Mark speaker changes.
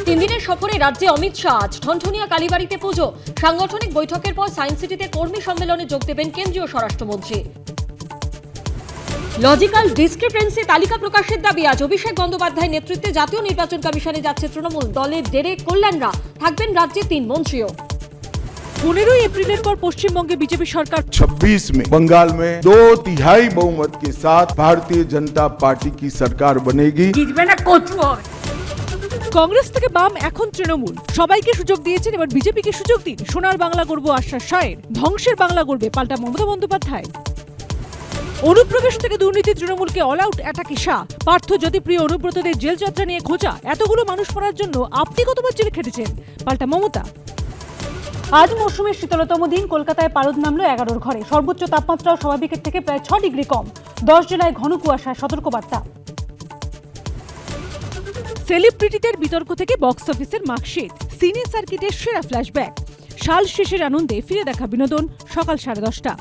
Speaker 1: তিন দিনের সফরে রাজ্যে অমিত শাহ। আজ ঠনঠনিয়া কালীবাড়িতে পুজো। সাংগঠনিক বৈঠকের পর সায়েন্স সিটিতে কর্মী সম্মেলনে যোগ দেবেন কেন্দ্রীয় স্বরাষ্ট্রমন্ত্রী। লজিক্যাল ডিসক্রিপেন্সি তালিকা প্রকাশের দাবি। আজ অভিষেক বন্দ্যোপাধ্যায়ের নেতৃত্বে জাতীয় নির্বাচন কমিশনে যাচ্ছে তৃণমূল। দলের ডেরেক কল্যাণরা থাকবেন রাজ্যে 3 মন্ত্রীও।
Speaker 2: 15 এপ্রিলের পর পশ্চিমবঙ্গে বিজেপি সরকার
Speaker 3: 26 में बंगाल में 2/3 बहुमत के साथ भारतीय जनता पार्टी की सरकार बनेगी।
Speaker 2: কংগ্রেস থেকে বাম এখন তৃণমূল সবাইকে সুযোগ দিয়েছেন, এবার বিজেপিকে সুযোগ দিন। সোনার বাংলা গড়ব আশ্বাস শাহের, ধ্বংসের বাংলা গড়বে পাল্টা মমতা বন্দ্যোপাধ্যায়। অনুপ্রবেশ থেকে দুর্নীতি, তৃণমূলকে অল আউট অ্যাটাকে শাহ। পার্থ জ্যোতিপ্রিয় অনুব্রতদের জেল যাত্রা নিয়ে খোঁজা। এতগুলো মানুষ মারার জন্য আপনি কতবার জেলে খেটেছেন, পাল্টা মমতা। আজ মৌসুমের শীতলতম দিন। কলকাতায় পারদ নামলো 11-র ঘরে। সর্বোচ্চ তাপমাত্রা স্বাভাবিকের থেকে প্রায় 6 ডিগ্রি কম। 10 জেলায় ঘন কুয়াশায় সতর্কবার্তা। সেলিব্রিটিদের বিতর্ক থেকে বক্স অফিসের মার্কশিট, সিনে সার্কিটের সেরা ফ্ল্যাশব্যাক, সাল শেষের আনন্দে ফিরে দেখা বিনোদন। সকাল 10:30।